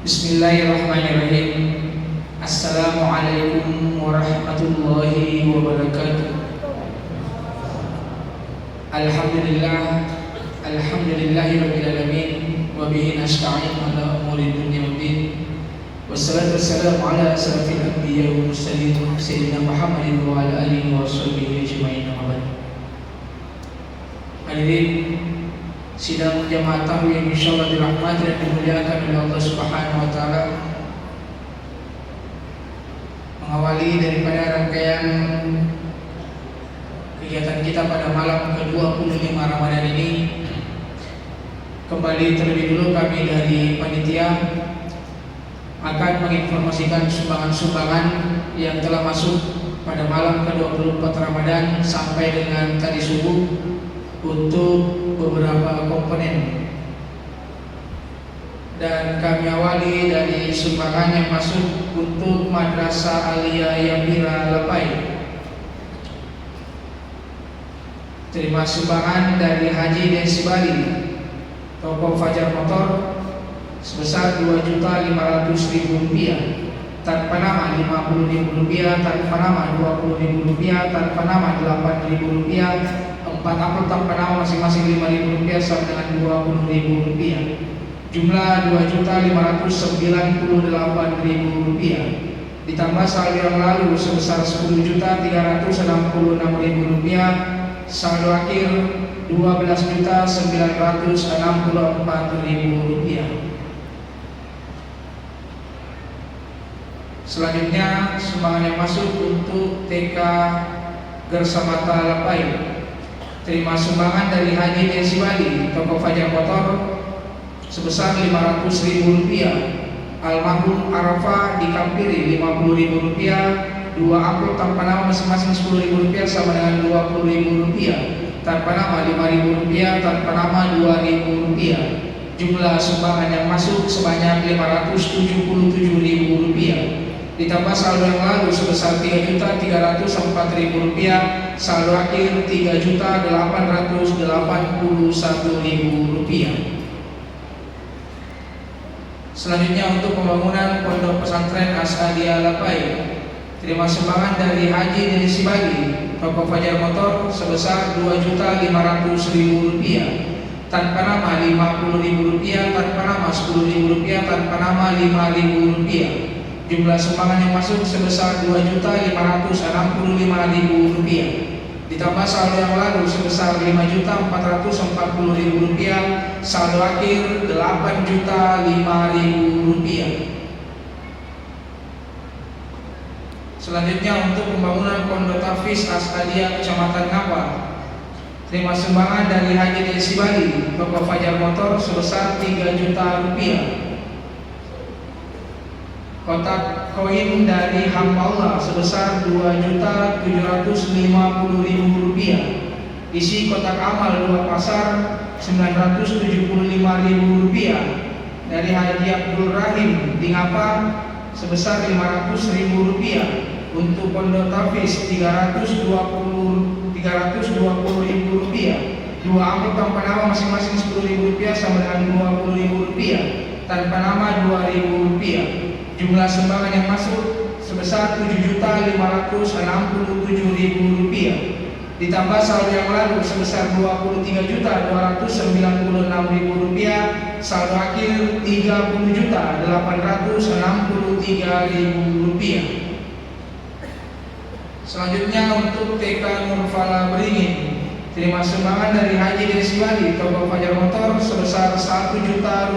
Bismillahirrahmanirrahim. Assalamualaikum warahmatullahi wabarakatuh. Alhamdulillahirabbil alamin wa bihi nasta'in ala umuri dunya waddin. Wassalatu wassalamu ala asrafil anbiya'i wal mursalin sayyidina Muhammadin wa ala alihi wa sahbihi ajma'in. Hadirin sidang jamaah tarawih yang insyaallah dirahmati dan dimuliakan oleh Allah Subhanahu wa taala. Mengawali daripada rangkaian kegiatan kita pada malam ke-25 Ramadan ini, kembali terlebih dulu kami dari panitia akan menginformasikan sumbangan-sumbangan yang telah masuk pada malam ke-24 Ramadan sampai dengan tadi subuh untuk beberapa komponen. Dan kami awali dari sumbangan yang masuk untuk Madrasah Aliyah Yambira Lapai. Terima sumbangan dari Haji Desi Bali, toko Fajar Motor sebesar Rp2.500.000, tanpa nama Rp50.000, tanpa nama Rp20.000, tanpa nama Rp8.000, 4 amplop tanpa nama masing-masing Rp5.000 sama dengan Rp20.000. Jumlah Rp2.598.000. Ditambah saldo yang lalu sebesar Rp10.366.000. Saldo akhir Rp12.964.000. Selanjutnya sumbangan yang masuk untuk TK Gersamata Lapai. Terima sumbangan dari Haji Desi Bali, toko Fajar Motor sebesar Rp500.000. Almarhum Arafah dikampiri Rp50.000. 2 amplop tanpa nama masing-masing Rp10.000 sama dengan Rp20.000. Tanpa nama Rp5.000, tanpa nama Rp2.000. Jumlah sumbangan yang masuk sebanyak Rp577.000. Ditambah saldo yang lalu sebesar Rp3.304.000. Saldo akhir Rp3.881.000. Selanjutnya untuk pembangunan Pondok Pesantren As-Adiyah Lapai. Terima sumbangan dari Haji Desi Bali, toko Fajar Motor sebesar Rp2.500.000. Tanpa nama Rp50.000, tanpa nama Rp10.000, tanpa nama Rp5.000. Jumlah sumbangan yang masuk sebesar Rp2.565.000. Ditambah saldo yang lalu sebesar Rp5.440.000. Saldo akhir Rp8.005.000. Selanjutnya untuk pembangunan Pondok Tahfiz As-Adiyah Kecamatan Napa. Terima sumbangan dari Haji Desi Bali, toko Fajar Motor sebesar Rp3 juta. Kotak koin dari hamba Allah sebesar Rp2.750.000. Isi kotak amal 2 pasar Rp975.000. Dari Haji Abdul Rahim di Ngapa sebesar Rp500.000. Untuk Pondok Tahfiz Rp320.000. 2 amplop tanpa nama masing-masing Rp10.000 sama dengan Rp20.000. Tanpa nama Rp2.000. Jumlah sumbangan yang masuk sebesar Rp7.567.000. Ditambah saldo yang lalu sebesar Rp23.296.000. Saldo akhir Rp30.863.000. Selanjutnya untuk TK Nurfala Beringin. Terima sumbangan dari Haji Desi Bali, toko Fajar Motor sebesar Rp1 juta.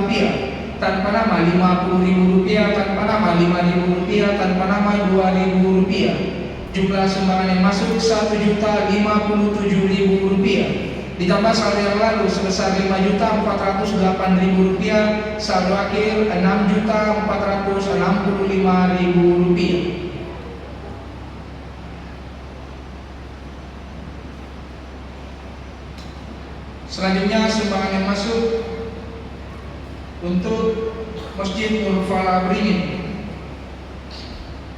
Tanpa nama Rp50.000, tanpa nama Rp5.000, tanpa nama Rp2.000. Jumlah sumbangan yang masuk Rp1.057.000. Ditambah saldo yang lalu sebesar Rp5.408.000. Saldo akhir Rp6.465.000. Selanjutnya sumbangan yang masuk untuk Masjid Nurfala Beringin.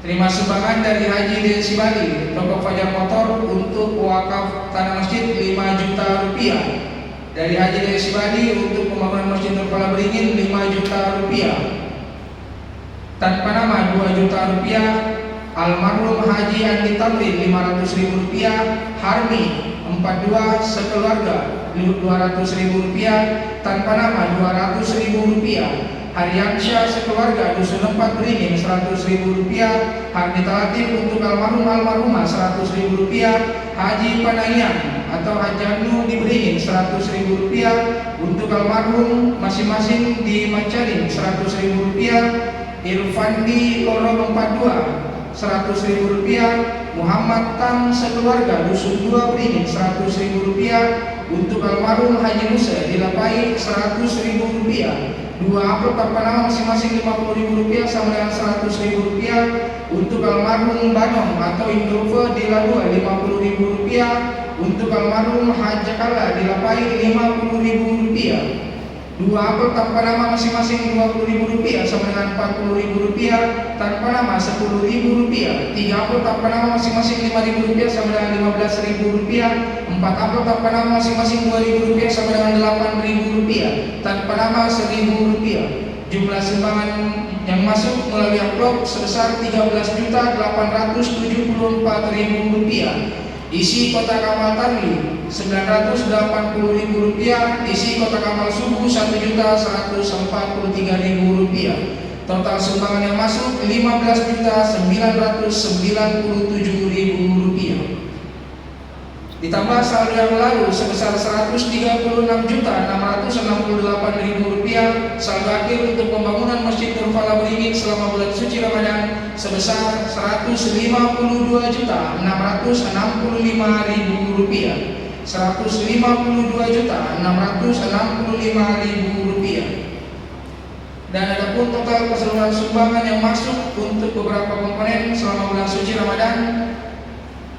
Terima sumbangan dari Haji Desi Bali, toko Fajar Motor untuk wakaf tanah masjid Rp5 juta. Dari Haji Desi Bali untuk pembangunan Masjid Nurfala Beringin Rp5 juta. tanpa nama 2 juta rupiah. Almarhum Haji Andi Tamrin 500.000 rupiah. Harmi 42 sekeluarga 200.000 rupiah tanpa nama 200.000 rupiah. Haryansyah sekeluarga Dusun 4 Beringin 100.000 rupiah. Harnita Latif untuk almarhumah 100.000 rupiah. Haji Panaian atau Hajanu di Beringin 100.000 rupiah. Untuk almarhum masing-masing di Macaring 100.000 rupiah. Irfandi Lorong 42 100.000 rupiah. Muhammad Tan sekeluarga Dusun 2 Beringin 100.000 rupiah. Untuk almarhum Haji Musa di Lapai 100.000 rupiah. 2 amplop tanpa nama masing-masing 50.000 rupiah sama dengan 100.000 rupiah. Untuk almarhum Banong atau Indova di Ladua 50.000 rupiah. Untuk almarhum Hajakala di Lapai 50.000 rupiah. 2 amplop tanpa nama masing-masing 20.000 rupiah sama dengan 40.000 rupiah tanpa nama 10.000 rupiah. 3 amplop tanpa nama masing-masing 5.000 rupiah sama dengan 15.000 rupiah. 4 amplop tanpa nama masing-masing 2.000 rupiah sama dengan 8.000 rupiah tanpa nama 1.000 rupiah. Jumlah sumbangan yang masuk melalui amplop sebesar 13.874.000 rupiah. Isi kotak amal tarli 980.000 rupiah. Isi kotak amal subuh 1.143.000 rupiah. Total sumbangan yang masuk 15.997.000 rupiah. Ditambah saldo yang lalu sebesar 136.668.000 rupiah. Saldo akhir untuk pembangunan Masjid Nur Fala Beringin selama bulan suci Ramadan sebesar 152.665.000 rupiah. 152.665.000 rupiah. Dan adapun total keseluruhan sumbangan yang masuk untuk beberapa komponen selama bulan suci Ramadan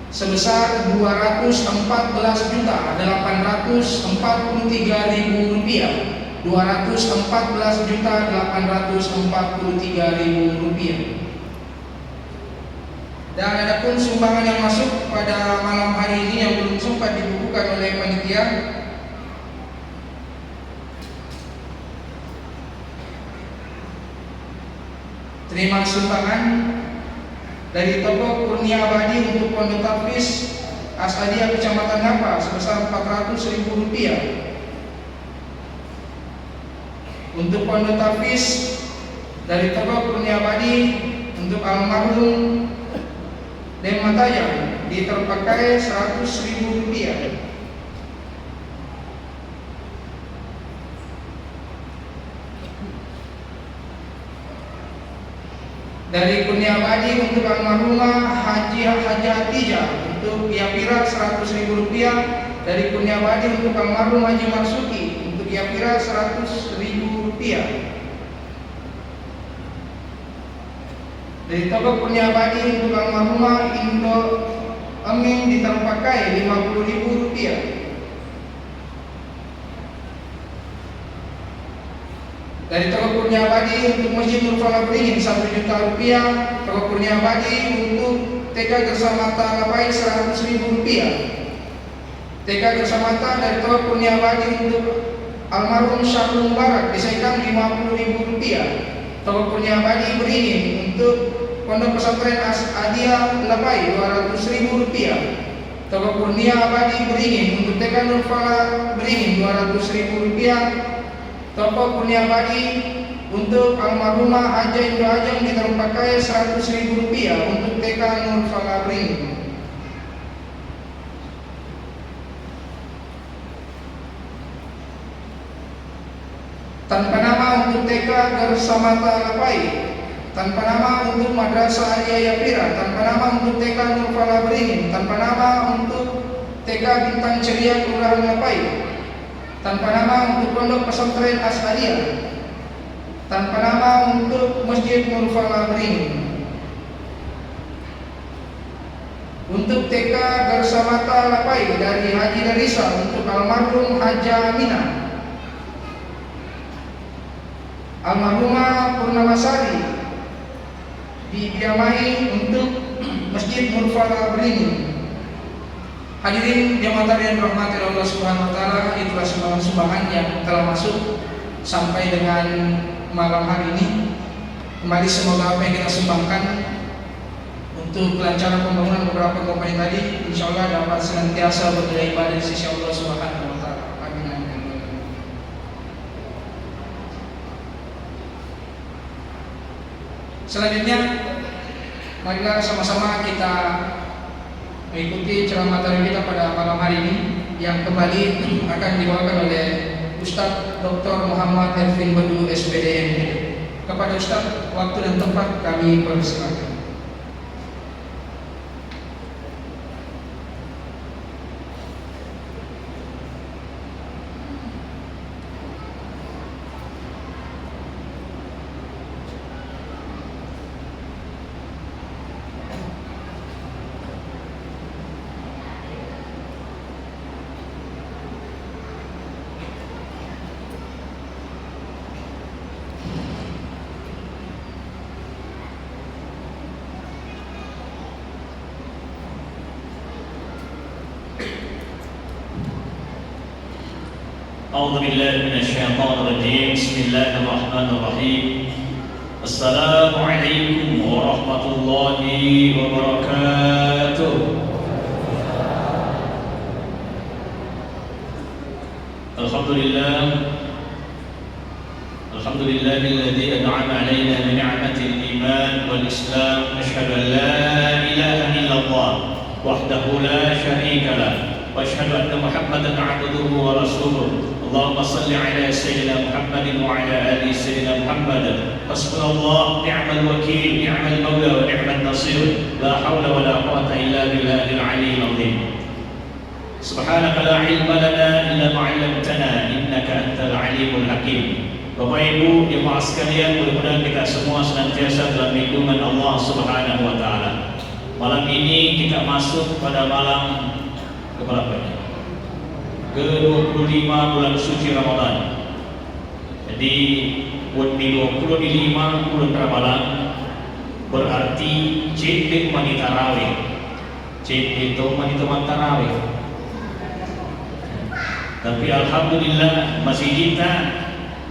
sebesar 214.843.000 rupiah. 214.843.000 rupiah. Dan adapun sumbangan yang masuk pada malam hari ini yang belum sempat dibukukan oleh panitia terima sumbangan dari toko Kurnia Abadi untuk Pondok Tafis Asadiyah Kecamatan Ngapa sebesar 400.000 rupiah. Untuk Pondok Tafis dari toko Kurnia Abadi untuk almarhum Dem Matayang diterpakai 100.000 rupiah. Dari Kurnia Abadi untuk almarhumah Haji Hatijah untuk Yapira 100.000 rupiah. Dari Kurnia Abadi untuk almarhum Haji Marsuki untuk Yapira 100.000 rupiah. Dari toko Kurnia Abadi untuk almarhumah Indo Amin diterpakai 50.000 rupiah. Dari toko Kurnia Abadi untuk Masjid Nur Fala Beringin 1 juta rupiah. Toko Kurnia Abadi untuk TK Gersamata Lapai 100.000 rupiah. TK Gersamata dari toko Kurnia Abadi untuk almarhum Syahrul Mubarak di Sekang 50.000 rupiah. Toko Kurnia Abadi Beringin untuk Pondok Pesantren Asadiyah Lapai 200.000 rupiah. Toko Kurnia Abadi Beringin untuk TK Nur Fala Beringin 200.000 rupiah. Toko Kurnia Abadi untuk almarhumah Haja Indo Ajeng diterpakai 100.000 rupiah untuk TK Nur Fala Beringin. Tanpa nama untuk TK Gersamata Lapai, tanpa nama untuk Madrasah Aliyah Yapira, tanpa nama untuk TK Nur Fala Beringin, tanpa nama untuk TK Bintang Ceria Kelurahan Lapai, tanpa nama untuk Pondok Pesantren Asadiyah, tanpa nama untuk Masjid Nur Fala Beringin. Untuk TK Gersamata Lapai dari Haji Darisa untuk almarhum Haja Aminah, almarhumah Purnamasari dibiayai untuk Masjid Nur Fala Beringin. Hadirin jamaah yang dirahmati Allah Subhanahu wa taala, itulah sumbangan yang telah masuk sampai dengan malam hari ini. Kembali semoga apa yang kita sumbangkan untuk kelancaran pembangunan beberapa komponen tadi, insya Allah dapat senantiasa bernilai ibadah di sisi Allah Subhanahu wa Ta'ala. Amin. Selanjutnya, marilah sama-sama kita mengikuti ceramah tarawih kita pada malam hari ini yang kembali akan dibawakan oleh Ustadz Dr. Muhammad Ervin Bedu SPDM. Kepada Ustadz, waktu dan tempat kami persilakan. أعوذ بالله من الشيطان الرجيم. بسم الله الرحمن الرحيم. السلام عليكم ورحمة الله وبركاته. الحمد لله الذي أنعم علينا بنعمة الإيمان والإسلام. أشهد أن لا إله إلا الله وحده لا شريك له وأشهد أن محمدا عبده ورسوله. اللهم صل على سيدنا محمد وعلى آل سيدنا محمد. حسبنا الله نعم الوكيل نعم المولى ونعم النصير. لا حول ولا قوة إلا بالله العلي العظيم. سبحانك لا علم لنا إلا ما علمتنا إنك أنت العليم الحكيم. Bapak Ibu jemaah sekalian, mudah-mudahan kita semua senantiasa dalam lindungan Allah Subhanahu wa Ta'ala. Malam ini kita masuk pada malam keberapa ini? Ke-25 bulan suci Ramadan. Jadi buat di 25 bulan Ramadan berarti ciplik mani tarawih. Ciplik itu mani teman tarawih. Tapi alhamdulillah masih kita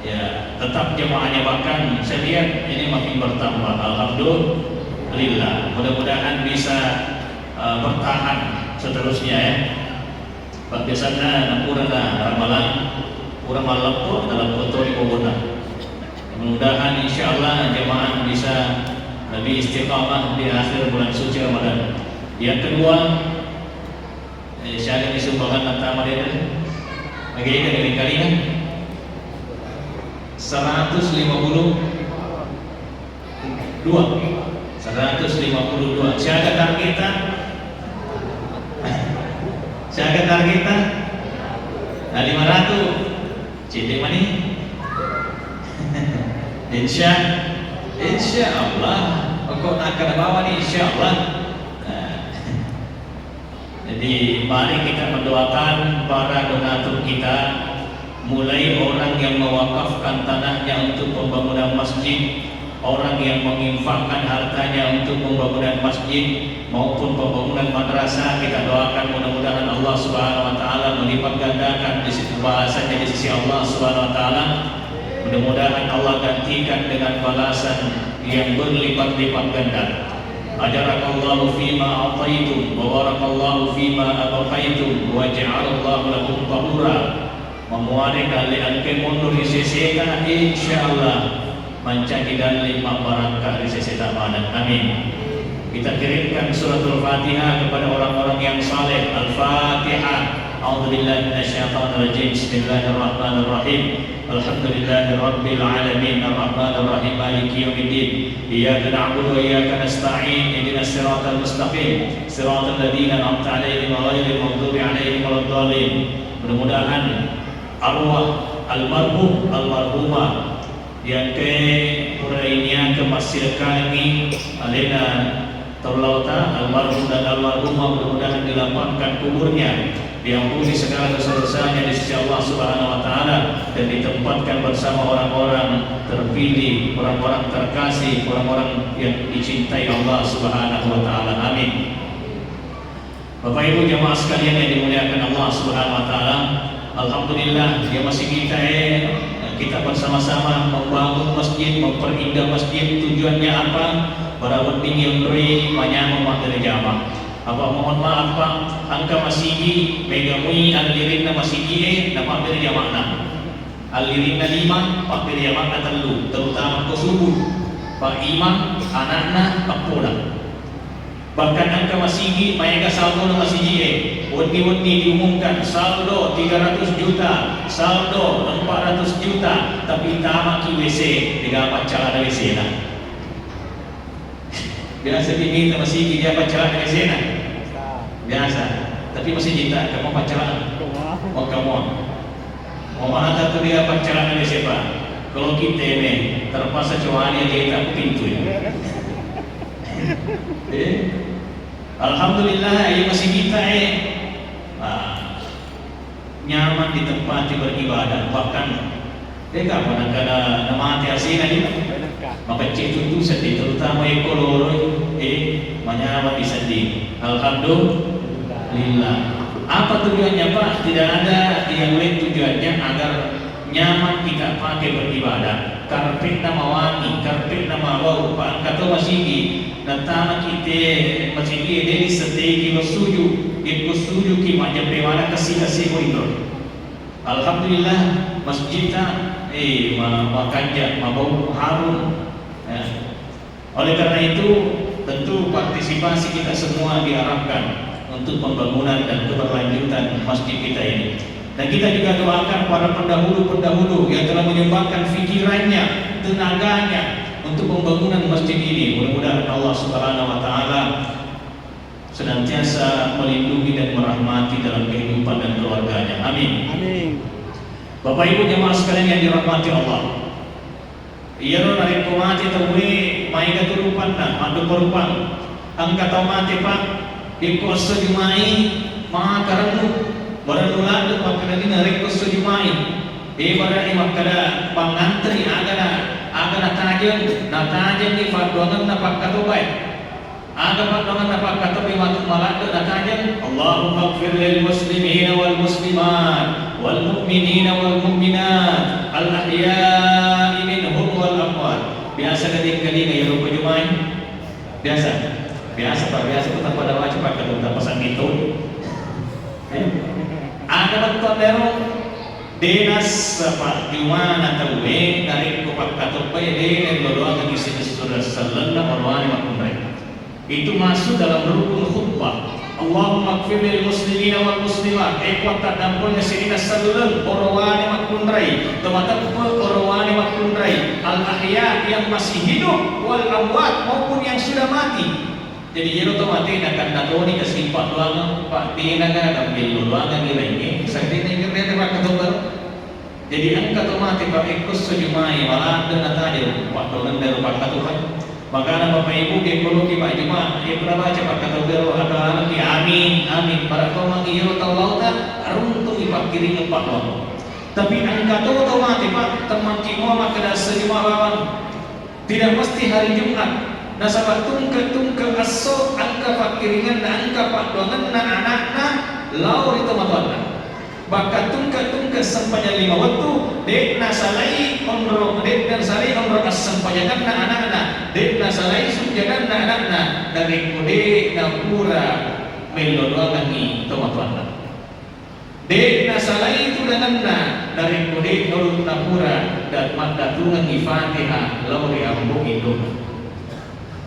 ya tetap jemaahnya, bahkan saya lihat ini makin bertambah. Alhamdulillah. Mudah-mudahan bisa bertahan seterusnya ya. Biasanya nampurana ramalan kurang malam pun dalam foto di Bogor. Mudah-mudahan insyaallah jemaah bisa lebih istiqamah di akhir bulan suci Ramadan. Yang kedua, saya ini sumbangan pertama dia bagaimana dengan kalian 152 siaga targetan nah 500 cinta mani insya Allah engkau nak akan bawa nih insya Allah. Jadi mari kita mendoakan para donatur kita, mulai orang yang mewakafkan tanahnya untuk pembangunan masjid, orang yang menginfakkan hartanya untuk pembangunan masjid maupun pembangunan madrasah. Kita doakan mudah-mudahan Allah Subhanahu wa Ta'ala melipat gandakan di situ bahasanya di sisi Allah Subhanahu wa Ta'ala. Mudah-mudahan Allah gantikan dengan balasan yang berlipat-lipat ganda. Ajarakallahu fima ataitum wa barakallahu fima abaqaitum wa ja'alallahu lakum tahura. Memuari kalian ke mundur di sisi insyaallah mencadikan 5 barangkah di sisi tabanan. Amin. Kita kirimkan suratul Fatihah kepada orang-orang yang saleh. Al-Fatihah. A'udzubillahi minasyaitonirrajim. Bismillahirrahmanirrahim. Alhamdulillahirabbil alamin. Arrahmanirrahim. Maliki yaumiddin. Iyyaka na'budu wa iyyaka nasta'in. Ihdinas siratal mustaqim. Siratal ladzina an'amta 'alaihim ghairil maghdubi 'alaihim waladdallin. Mudah-mudahan arwah almarhum almarhumah yang ke purainya ke masjid kami alena terlauta almarhum dan almarhumah, mudah-mudahan dilapangkan kuburnya, diampuni segala dosa-dosanya di sisi Allah Subhanahu wa Ta'ala, dan ditempatkan bersama orang-orang terpilih, orang-orang terkasih, orang-orang yang dicintai Allah Subhanahu wa Ta'ala. Amin. Bapak Ibu jemaah sekalian yang dimuliakan Allah Subhanahu wa Ta'ala, alhamdulillah dia masih kita kita bersama-sama membangun masjid, memperindah masjid. Tujuannya apa? Para penting yang beri banyak memateri jamaah. Apa mohon maaf Pak, angka masigi megamui alirin na masigi nama beri jamaah. Alirin na 5, pak beri jamaah telu, terutama ke subuh. Pak imam, anakna, pakpuna. Bahkan angka masigi, mereka saldo na masigi wadi-wadi diumumkan saldo 300 juta, saldo 400 juta, tapi tamak WC, digapat cara WC na. Biasa diminta masigi dia pacaran WC na. Biasa, tapi masih cinta, kamu pacaran? Oh kamu, mau mana satu dia pacaran WC Pak? Kalau kita ini terpaksa cuannya dia tak pintu. Alhamdulillah, ya masih kita nyaman di tempat beribadah. Bahkan mereka kadang-kadang nama hati asina juga. Maka itu sedih, terutama ekoloroi menyaman di sedih. Alhamdulillah. Apa tujuannya Pak? Tidak ada yang lain tujuannya agar nyaman kita pakai beribadah. Karpet nama wangi, karpet nama bau. Pak kata masigi, natana kita masigi dari setegi bersuju, bersuju kita jampe mana kasih itu. Alhamdulillah masjidnya makanya mabau harum. Oleh karena itu tentu partisipasi kita semua diharapkan untuk pembangunan dan keberlanjutan masjid kita ini. Dan kita juga doakan para pendahulu-pendahulu yang telah menyumbangkan fikirannya, tenaganya untuk pembangunan masjid ini. Mudah-mudahan Allah Subhanahu wa taala senantiasa melindungi dan merahmati dalam kehidupan dan keluarganya. Amin. Amin. Bapak Ibu jemaah sekalian yang dirahmati Allah. Iya ro narik komati tawi mai katurupan na mandu perupang. Angka tau mati Pak iko sejumai ma karanu baranula do pakana ni narik ko sejumai. Barani makada pangantri agana tajen ni fadongan na pakkatubay. Aga fadongan na pakkatubay matuk malado na tajen. Allahumma ighfir lil muslimina wal muslimat wal mu'minina wal mu'minat al ahya'i minhum wal amwat. Biasa kadang-kadang ya rupa jumai. Biasa Pak, biasa kita pada wajib pakai kita pesan itu. Ada betul dero dinas Pak Juman atau dari kupak katupai dari doa bagi saudara sallallahu alaihi wasallam. Itu masuk dalam rukun khutbah. Allahumma ighfir lil muslimina wal muslimat. Kuat dampolnya sirina sallallahu orwani makundrai. Teman-teman orwani makundrai. Al ahya yang masih hidup wal amwat maupun yang sudah mati. Jadi jero mati akan datoni kasih Pak doang, Pak Tina kan ambil doang ini. Sakti ini kerja Pak Ketua. Jadi angka mati Pak ikut sejumai malah dan tadi Pak doang dari Pak Ketua. Maka Bapak Ibu ekologi Pak Juma, ya berapa baca Pak Ketua ada anak amin amin. Para kau mangiro tahu lautan runtuh Pak kiri Pak doang. Tapi angka mati Pak teman kimo maka sejumai lawan. Tidak mesti hari Jumat. Nasabah tungke aso angka pakiringan na angka pakduangan na anak-na lau itu matuanna. Bahkan tungke sampanya 5 waktu dek nasalai onro dek dan salai onro sampajangan na anak-na dek nasalai sunjangan na anak-na dari kode na pura melodoangan ni itu matuanna. Dek nasalai itu dengan na dari kode nurut na pura dan madatungan ni Fatihah lau diambung itu.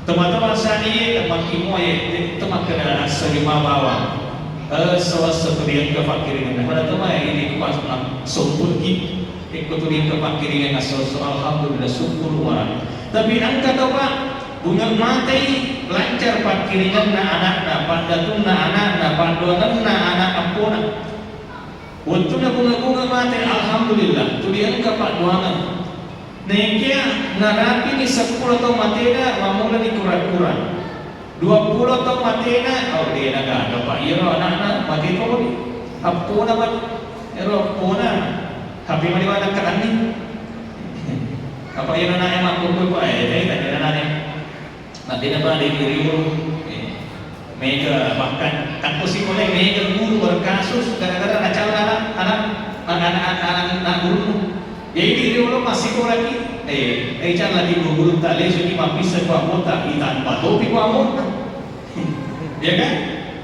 Teman-teman saya teman kimoy teman kendaraan sejumlah bawah sawas seperti yang kefakiran pada teman ini pas sumpul git ikut yang kefakiran asal alhamdulillah syukur orang tapi angka apa bunga mati lancar pakiringan na anak na pandatun na anak na panduangan na anak ampuna waktu na bunga mati alhamdulillah tu dia angka panduangan. Nengkia narapi ni 10 tahun matena mamula ni kurang-kurang 20 tahun matena oh dia naga dapat iro anak-anak mati ko ni apo naman iro puna happy mali wala ka ani apa iro na ay makukuy pa tadi na nanti na ba di rio mega bahkan kampus ko na mega guru berkasus gara-gara anak guru Jadi dulu masih ko lagi. Chan lagi gugurun tali suni mapisa ko amota itan patopi ko amota. Ya kan?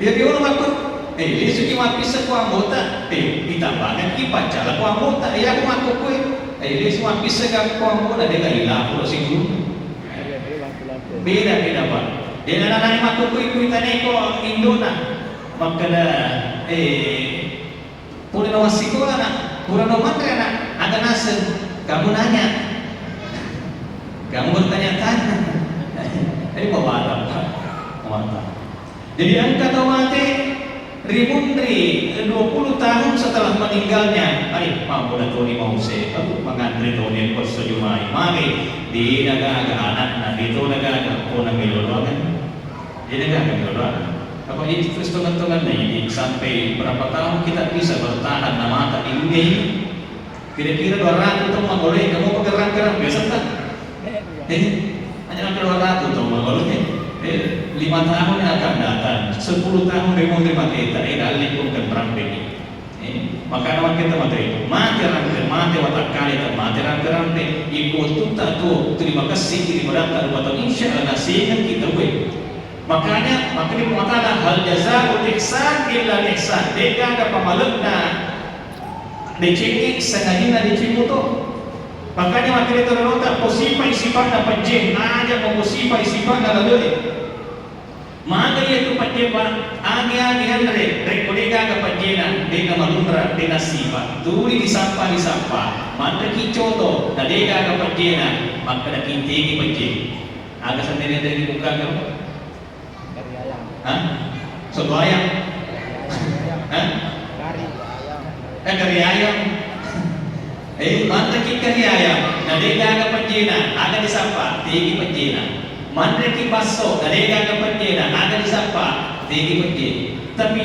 Dia dulu makut. Suni mapisa ko amota. Ditambangan ipa cala ko amota. Aku makut ko. Suni mapisa ko amota dia kaila ko si guru. Beda Pak. Dia anak-anak makut ko itanay ko Indo na. Makada pura na wasiko na. Pura na mantra na. Ada nasa, kamu nanya, kamu bertanya-tanya, ini mawala Pak, mawala. Jadi angka tawate Ribuntri 20 tahun setelah meninggalnya, mampu na Tony Mause, mengantri Tony Persojumai, mari di nagaga anak, na dito nagaga po ng miluluangan, di nagaga miluluangan. Apa ini terus tungan-tungan na ini sampai berapa tahun kita bisa bertahan na mata di dunia ini? Kira-kira 200 tahun magulay, kamu pagkarang-karang, biasa tak? Hanya 200 tahun magulay. 5 tahun yang akan datang, 10 tahun dia mau terima kita, dali pun kan perang ini. Maka naman kita materi, mati watak kali tak mati rangka-rangka, ikut tuta tu, terima kasih, terima datang, watak insya Allah nasihat kita weh. Makanya mengatakan hal jazaa'ul ihsan illa ihsan. Deka ada pamalek na dicingik sengaja dicimu tu. Makanya materi terlota posipai sifat na panjang aja posipai sifat na lalui. Maka ia tu panjang agi andre rekolega ka panjena deka malundra deka sifat. Tuli disampa. Maka kicau tu na deka ka panjena maka na kinti panjang. Aga sendiri dari buka ka. Soto ayam. Kari ayam. Mantra ki kari ayam. Nadega ka panjena, aga disapa, tigi panjena. Mantra ki baso, nadega ka panjena, aga disapa, tigi panjena. Tapi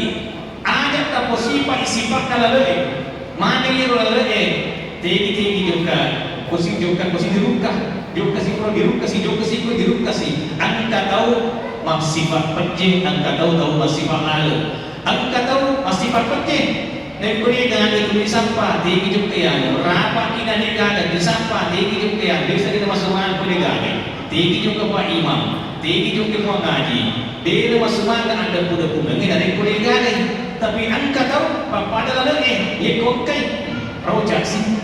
ada tak posipa isipak kalalui. Mana yang lalui? Tigi juga. Kusi dirukah. Juga si dirukah si. Anda tahu sifat penting, angka tahu sifat lalu. Angka tahu sifat penting. Negeri dengan itu disampa, tinggi juga yang rapat kita negaga disampa, tinggi juga yang bisa kita masukkan ke negara. Tinggi juga Pak Imam, tinggi juga Pak Ngaji. Dia masukkan anda puda-puda dari negara. Tapi angka tahu pada lalu ia kokai, rojak sih.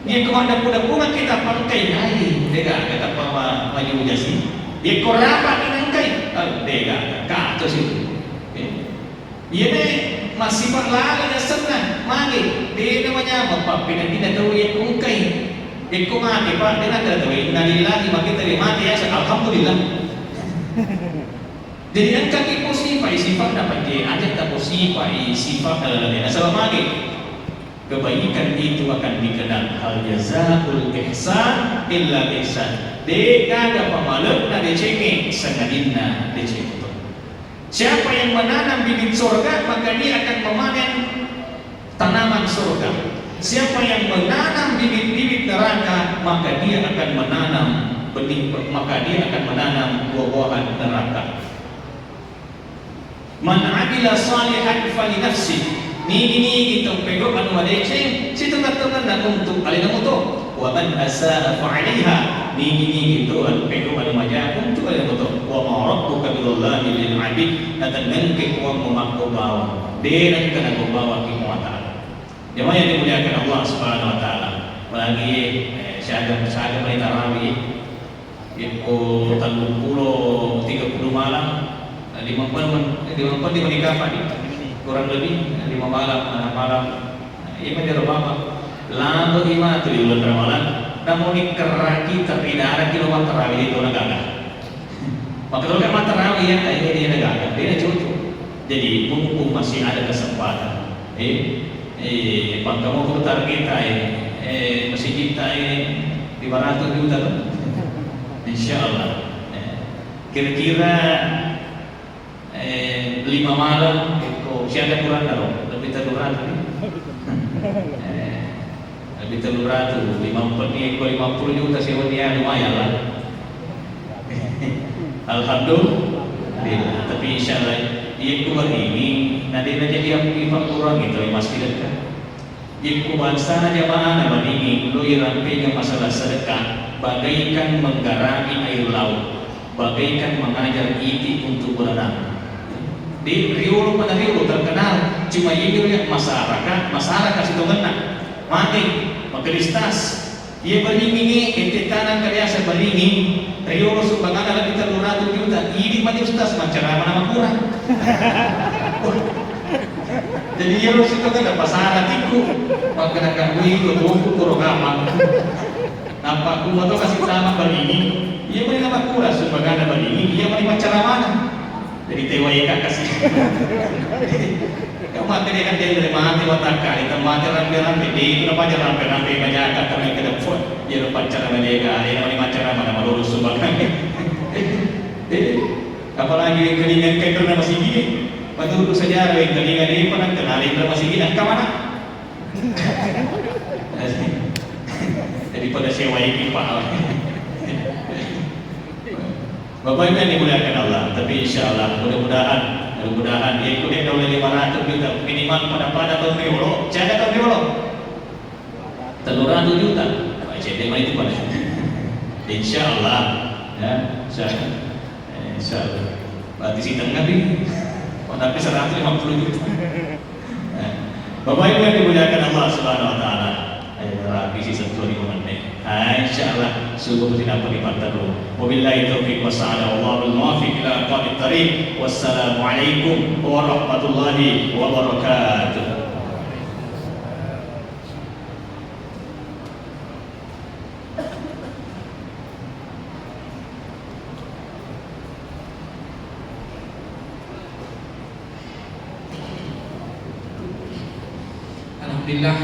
Ia kemana puda-puda kita pakai hai, dega kata Pak Maju Jasi. Ia korapa kinangkai, dega kacau sih. Ini masih berlalu dan senang, mari dia namanya apa? Bila tidak tahu ia kungkai, ikut mati Pak, dia nak tahu. Innalillahi wa inna ilaihi mati ya, alhamdulillah. Jadi yang kaki positif, sifat dapat dia, aja tak positif, sifat adalah dia. Asal mari kebaikan itu akan dikenal hal jazaa'ul ihsan illa ihsan. Deka ada pamaluk na dicengeng sengadina dicengeng. Siapa yang menanam bibit surga maka dia akan memanen tanaman surga. Siapa yang menanam bibit-bibit neraka maka dia akan menanam benih, maka dia akan menanam buah-buahan neraka. Man 'amila salihan fali nafsi. Ni kita pego anu adece situ katakan untuk alina moto. Wa man asaa fa 'alaiha. Ni itu pego anu maja untuk alina moto. Wa ma rabbuka billahi lil 'abid. Natangke wa memakko bawa. Dia kana bawa ki muata. Jemaah yang dimuliakan Allah Subhanahu wa taala. Lagi syahada beri tarawih. Itu 30 malam. 50 di menikah Pak. Kurang lebih 5 malam ima di rumah lalu ima tu di bulan Ramadan namun keraki terpidana kilometer terawih itu negara maka kalau kan terawih ya dia negara dia cucu jadi mumpung masih ada kesempatan kamu putar kita masih kita 500 juta tuh insya Allah kira-kira 5 malam siapa kurang tahu lebih terlurat lebih terlurat 50 juta sewa dia lumayan lah alhamdulillah tapi insyaallah ia keluar ini nanti jadi yang kurang itu masih dekat Ikubansa jamaah na maningin loy ramping ang masalah sedekah bagaikan menggarami air laut, bagaikan mengajar itik untuk berenang. Di Riolo pada Riolo terkenal cuma ini lihat masyarakat situ ngena mati mengkeristas ia berningi ente tanah karya sebalingi Riolo subangana lagi 300 juta ini mati ustaz mancara mana kurang. Jadi Riolo situ kan masyarakat itu menggerakkan itu buku program nampak kuma tu kasih tanah balingi ia beri nama kurang subangana balingi ia beri mancara mana. Jadi tewa ikan kasih. Kamu mati dia kan jadi dari mati watakkan itu mati rampe-rampe dia itu namanya rampe-rampe banyak kata yang kedap phone dia lupa cara menjaga dia namanya cara mana melurus sumbangan. Apalagi kelingan kendor masih gini menurut sejarah kelingan ini pernah kenal itu masih gini ke mana? Jadi pada sewa ikan pak. Bapak Ibu yang dimuliakan Allah, tapi insya Allah mudah-mudahan ya ikut yang oleh 500 juta minimal pada tahun Riolo, jaga tahun Riolo 300 juta, jadi mana itu pada insya Allah ya, insya Allah berarti si tengah nih tapi 150 juta Bapak Ibu yang dimuliakan Allah Subhanahu Wa Taala rapi si sentuh di mengenai insya Allah subuh tidak berlipat terus wabillahi taufiq wassalam wallahul muwaffiq ila aqwamit thariq wassalamualaikum warahmatullahi wabarakatuh. Alhamdulillah.